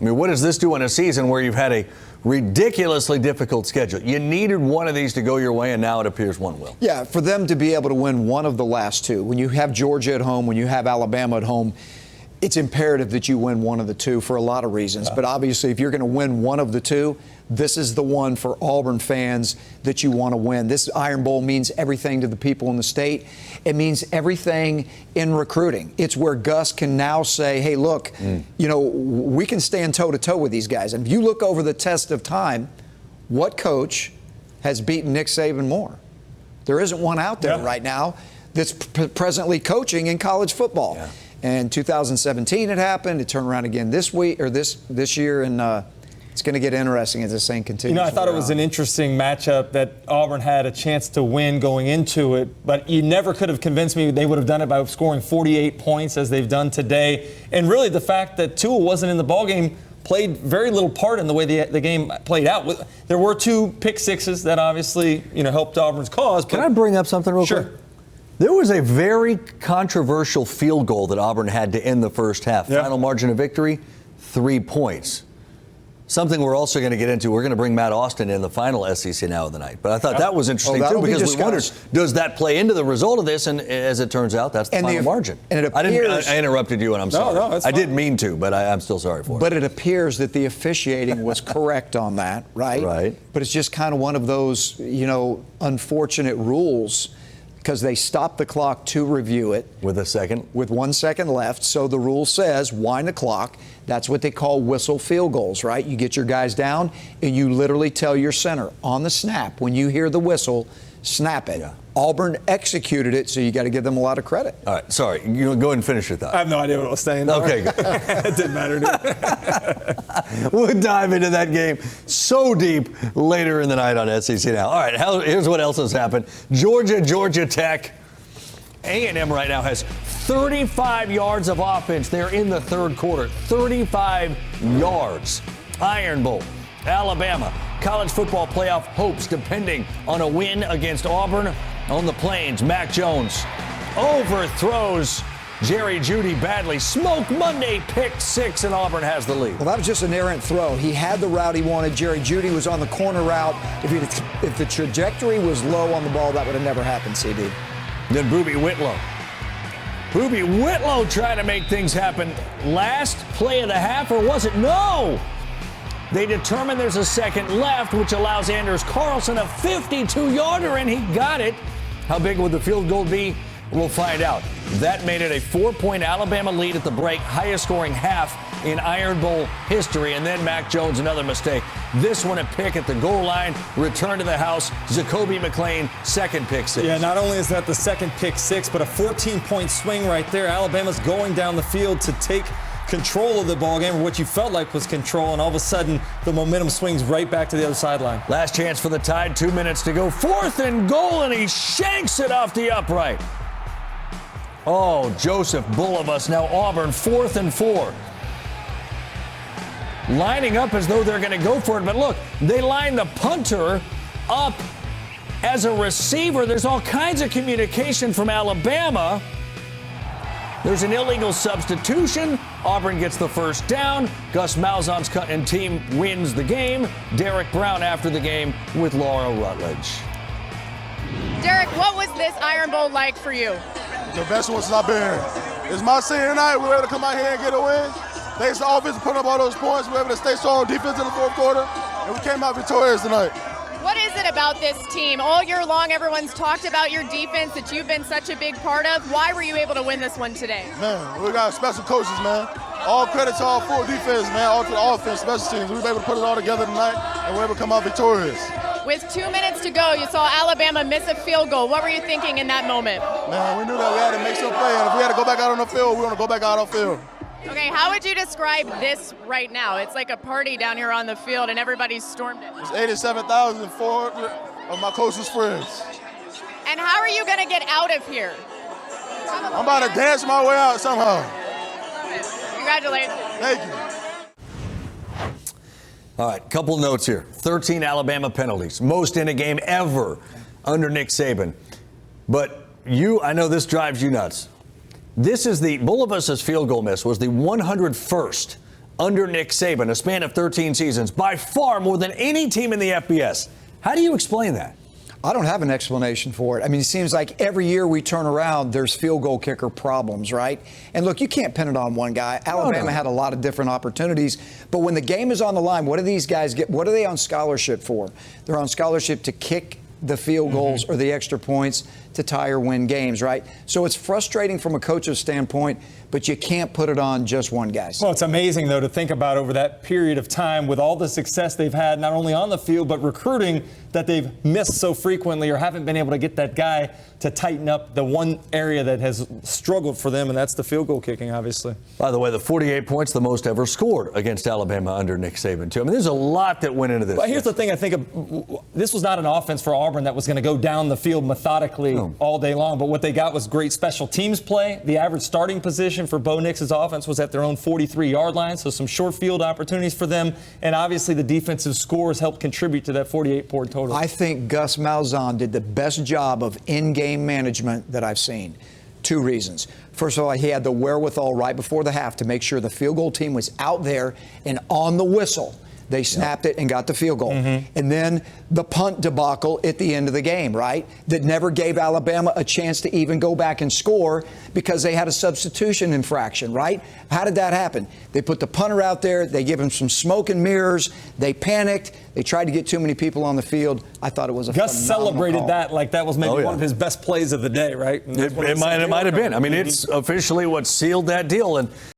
I mean, what does this do in a season where you've had a ridiculously difficult schedule? You needed one of these to go your way, and now it appears one will. Yeah, for them to be able to win one of the last two, when you have Georgia at home, when you have Alabama at home, it's imperative that you win one of the two for a lot of reasons. But obviously, if you're going to win one of the two, this is the one for Auburn fans that you want to win. This Iron Bowl means everything to the people in the state. It means everything in recruiting. It's where Gus can now say, hey, look, you know, we can stand toe-to-toe with these guys. And if you look over the test of time, what coach has beaten Nick Saban more? There isn't one out there right now that's presently coaching in college football. Yeah. And 2017 it happened. It turned around again this week or this year, and it's going to get interesting as this thing continues. You know, I thought it was an interesting matchup that Auburn had a chance to win going into it, but you never could have convinced me they would have done it by scoring 48 points as they've done today. And really, the fact that Tua wasn't in the ballgame played very little part in the way the game played out. There were two pick sixes that obviously, you know, helped Auburn's cause. Can I bring up something real quick? There was a very controversial field goal that Auburn had to end the first half. Final margin of victory, 3 points. Something we're also going to get into. We're going to bring Matt Austin in the final SEC Now of the Night. But I thought that was interesting, too, because we wondered, does that play into the result of this? And as it turns out, that's the final margin. And it appears, I interrupted you, and I'm sorry. No, I didn't mean to, but I'm still sorry for it. But it appears that the officiating was correct on that, right? Right. But it's just kind of one of those, you know, unfortunate rules, because they stopped the clock to review it. With 1 second left. So the rule says wind the clock. That's what they call whistle field goals, right? You get your guys down and you literally tell your center on the snap, when you hear the whistle, snap it. Yeah. Auburn executed it, so you got to give them a lot of credit. All right, sorry. You go ahead and finish your thought. I have no idea what I was saying. Okay, good. It didn't matter to me. We'll dive into that game so deep later in the night on SEC Now. All right, here's what else has happened. Georgia Tech. A&M right now has 35 yards of offense. They're in the third quarter. 35 yards. Iron Bowl. Alabama. College football playoff hopes depending on a win against Auburn on the Plains. Mac Jones overthrows Jerry Jeudy badly. Smoke Monday, pick six, and Auburn has the lead. Well, that was just an errant throw. He had the route he wanted. Jerry Jeudy was on the corner route. If the trajectory was low on the ball, that would have never happened, CD. Then Boobie Whitlow. Boobie Whitlow trying to make things happen. Last play of the half, or was it? No! They determine there's a second left, which allows Anders Carlson a 52-yarder, and he got it. How big would the field goal be? We'll find out. That made it a 4-point Alabama lead at the break, highest scoring half in Iron Bowl history. And then Mac Jones, another mistake. This one a pick at the goal line, return to the house. Zacoby McClain, second pick six. Yeah, not only is that the second pick six, but a 14-point swing right there. Alabama's going down the field to take control of the ball game, or what you felt like was control, and all of a sudden the momentum swings right back to the other sideline. Last chance for the Tide, 2 minutes to go. Fourth and goal, and he shanks it off the upright. Oh, Joseph Bullivus, now Auburn, 4th and 4. Lining up as though they're going to go for it, but look, they line the punter up as a receiver. There's all kinds of communication from Alabama. There's an illegal substitution. Auburn gets the first down. Gus Malzahn's cut and team wins the game. Derek Brown after the game with Laura Rutledge. Derek, what was this Iron Bowl like for you? The best one since I've been here. It's my senior night. We were able to come out here and get a win. Thanks to offense putting up all those points. We were able to stay strong on defense in the fourth quarter, and we came out victorious tonight. What is it about this team? All year long, everyone's talked about your defense that you've been such a big part of. Why were you able to win this one today? Man, we got special coaches, man. All credit to our full defense, man. All to the offense, special teams. We were able to put it all together tonight, and we were able to come out victorious. With 2 minutes to go, you saw Alabama miss a field goal. What were you thinking in that moment? Man, we knew that we had to make some play, and if we had to go back out on the field, we want to go back out on the field. Okay, how would you describe this right now? It's like a party down here on the field, and everybody's stormed it. It's 87,400 of my closest friends. And how are you going to get out of here? I'm about to dance my way out somehow. Congratulations. Thank you. All right, couple notes here. 13 Alabama penalties, most in a game ever under Nick Saban. But I know this drives you nuts. This is Bullivus's field goal miss was the 101st under Nick Saban, a span of 13 seasons, by far more than any team in the FBS. How do you explain that? I don't have an explanation for it. I mean, it seems like every year we turn around, there's field goal kicker problems, right? And look, you can't pin it on one guy. Alabama had a lot of different opportunities, but when the game is on the line, what do these guys get? What are they on scholarship for? They're on scholarship to kick the field goals or the extra points to tie or win games, right? So it's frustrating from a coach's standpoint, but you can't put it on just one guy. Well, it's amazing, though, to think about over that period of time with all the success they've had, not only on the field, but recruiting that they've missed so frequently or haven't been able to get that guy to tighten up the one area that has struggled for them, and that's the field goal kicking, obviously. By the way, the 48 points, the most ever scored against Alabama under Nick Saban, too. I mean, there's a lot that went into this. But here's the thing I think this was not an offense for Auburn that was going to go down the field methodically all day long, but what they got was great special teams play. The average starting position for Bo Nix's offense was at their own 43-yard line, so some short field opportunities for them, and obviously the defensive scores helped contribute to that 48-point total. I think Gus Malzahn did the best job of in-game management that I've seen. Two reasons. First of all, he had the wherewithal right before the half to make sure the field goal team was out there and on the whistle. They snapped it and got the field goal. And then the punt debacle at the end of the game, right? That never gave Alabama a chance to even go back and score because they had a substitution infraction, right? How did that happen? They put the punter out there. They give him some smoke and mirrors. They panicked. They tried to get too many people on the field. I thought it was a Gus phenomenal celebrated call. that like that was maybe one of his best plays of the day, right? It might have been. I mean, it's officially what sealed that deal. And